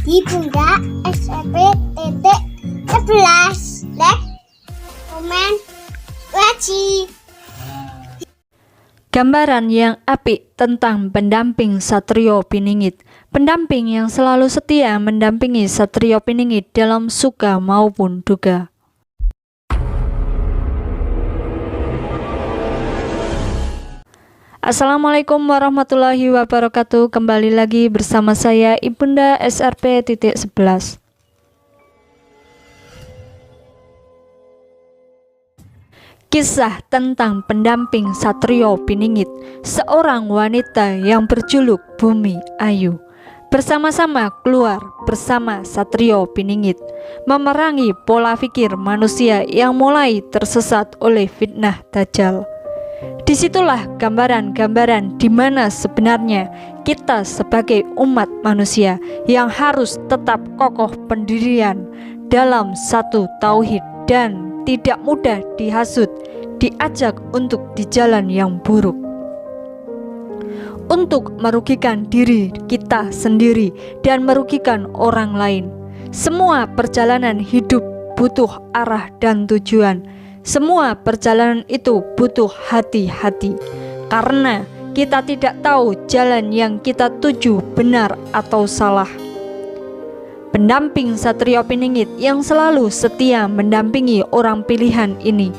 di Bunda SMP 11. Like, comment, watching. Gambaran yang apik tentang pendamping Satrio Piningit. Pendamping yang selalu setia mendampingi Satrio Piningit dalam suka maupun duka. Assalamualaikum warahmatullahi wabarakatuh. Kembali lagi bersama saya Ibunda SRP.11. Kisah tentang pendamping Satrio Piningit, seorang wanita yang berjuluk Bumi Ayu. Bersama-sama keluar bersama Satrio Piningit, memerangi pola pikir manusia yang mulai tersesat oleh fitnah Dajjal. Disitulah gambaran-gambaran di mana sebenarnya kita sebagai umat manusia yang harus tetap kokoh pendirian dalam satu tauhid dan tidak mudah dihasut, diajak untuk di jalan yang buruk, untuk merugikan diri kita sendiri dan merugikan orang lain. Semua perjalanan hidup butuh arah dan tujuan. Semua perjalanan itu butuh hati-hati, karena kita tidak tahu jalan yang kita tuju benar atau salah. Pendamping Satrio Piningit yang selalu setia mendampingi orang pilihan ini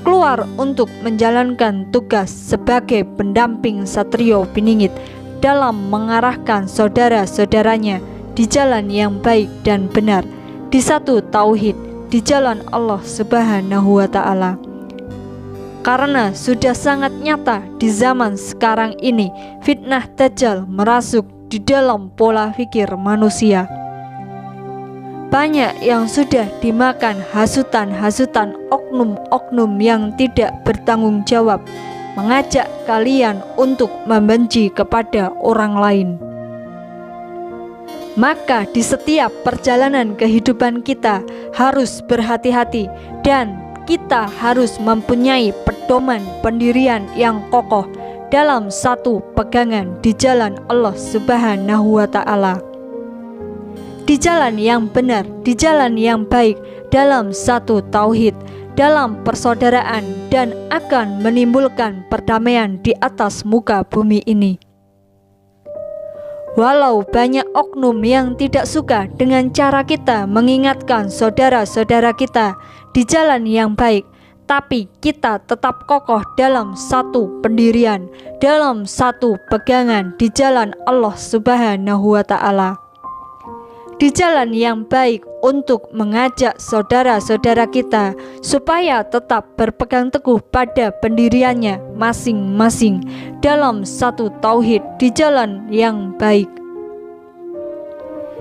keluar untuk menjalankan tugas sebagai pendamping Satrio Piningit dalam mengarahkan saudara-saudaranya di jalan yang baik dan benar, di satu tauhid, di jalan Allah Subhanahu wa Ta'ala. Karena sudah sangat nyata di zaman sekarang ini fitnah Dajjal merasuk di dalam pola pikir manusia. Banyak yang sudah dimakan hasutan-hasutan oknum-oknum yang tidak bertanggung jawab, mengajak kalian untuk membenci kepada orang lain. Maka di setiap perjalanan kehidupan kita harus berhati-hati dan kita harus mempunyai pedoman pendirian yang kokoh dalam satu pegangan di jalan Allah Subhanahu wa Ta'ala. Di jalan yang benar, di jalan yang baik, dalam satu tauhid, dalam persaudaraan, dan akan menimbulkan perdamaian di atas muka bumi ini. Walau banyak oknum yang tidak suka dengan cara kita mengingatkan saudara-saudara kita di jalan yang baik, tapi kita tetap kokoh dalam satu pendirian, dalam satu pegangan di jalan Allah Subhanahu wa Ta'ala. Di jalan yang baik untuk mengajak saudara-saudara kita supaya tetap berpegang teguh pada pendiriannya masing-masing dalam satu tauhid di jalan yang baik.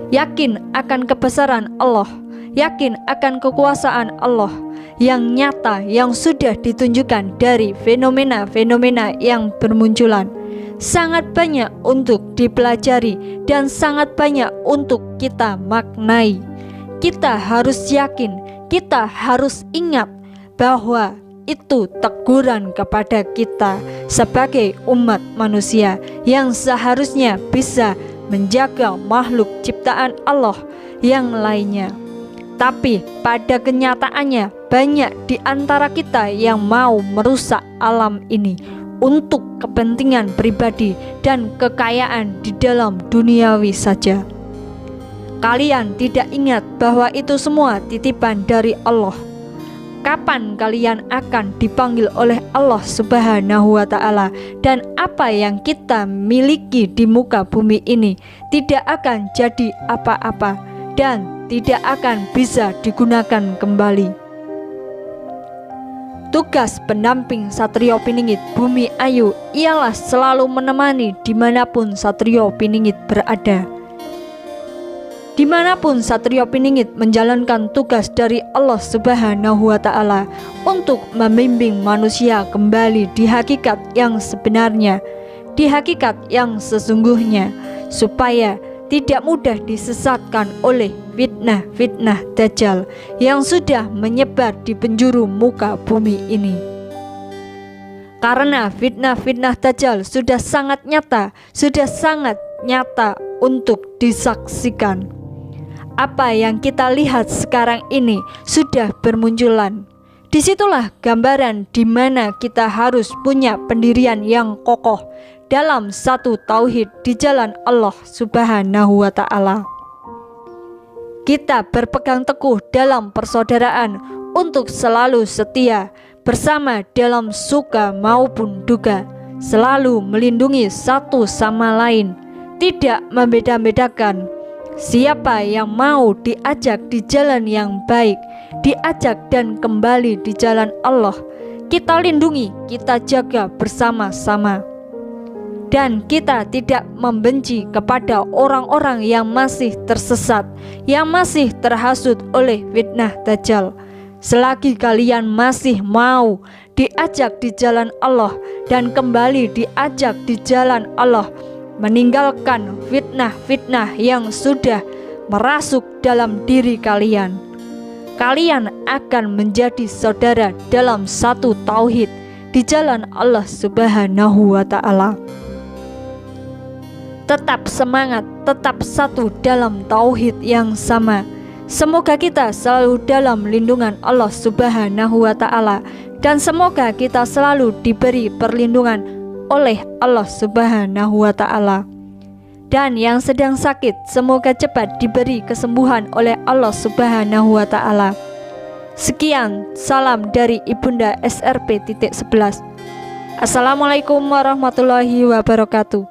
Yakin akan kebesaran Allah, yakin akan kekuasaan Allah yang nyata yang sudah ditunjukkan dari fenomena-fenomena yang bermunculan. Sangat banyak untuk dipelajari dan sangat banyak untuk kita maknai. Kita harus yakin, kita harus ingat bahwa itu teguran kepada kita sebagai umat manusia yang seharusnya bisa menjaga makhluk ciptaan Allah yang lainnya. Tapi pada kenyataannya banyak di antara kita yang mau merusak alam ini untuk kepentingan pribadi dan kekayaan di dalam duniawi saja. Kalian tidak ingat bahwa itu semua titipan dari Allah. Kapan kalian akan dipanggil oleh Allah Subhanahu wa Ta'ala, dan apa yang kita miliki di muka bumi ini tidak akan jadi apa-apa dan tidak akan bisa digunakan kembali. Tugas pendamping Satrio Piningit Bumi Ayu ialah selalu menemani dimanapun Satrio Piningit berada. Dimanapun Satrio Piningit menjalankan tugas dari Allah Subhanahu wa Ta'ala untuk membimbing manusia kembali di hakikat yang sebenarnya, di hakikat yang sesungguhnya, supaya tidak mudah disesatkan oleh fitnah-fitnah Dajjal yang sudah menyebar di penjuru muka bumi ini. Karena fitnah-fitnah Dajjal sudah sangat nyata untuk disaksikan. apa yang kita lihat sekarang ini sudah bermunculan. Disitulah gambaran di mana kita harus punya pendirian yang kokoh dalam satu tauhid di jalan Allah Subhanahu wa Ta'ala. Kita berpegang teguh dalam persaudaraan untuk selalu setia bersama dalam suka maupun duka, selalu melindungi satu sama lain, tidak membeda-bedakan. Siapa yang mau diajak di jalan yang baik, diajak dan kembali di jalan Allah, kita lindungi, kita jaga bersama-sama. Dan kita tidak membenci kepada orang-orang yang masih tersesat, yang masih terhasut oleh fitnah Dajjal. Selagi kalian masih mau diajak di jalan Allah dan kembali diajak di jalan Allah, meninggalkan fitnah-fitnah yang sudah merasuk dalam diri kalian, kalian akan menjadi saudara dalam satu tauhid di jalan Allah Subhanahu wa Ta'ala. Tetap semangat, tetap satu dalam tauhid yang sama. Semoga kita selalu dalam lindungan Allah Subhanahu wa Ta'ala, dan semoga kita selalu diberi perlindungan oleh Allah Subhanahu wa Ta'ala. Dan yang sedang sakit, semoga cepat diberi kesembuhan oleh Allah Subhanahu wa Ta'ala. Sekian, salam dari Ibunda SRP.11. Assalamualaikum warahmatullahi wabarakatuh.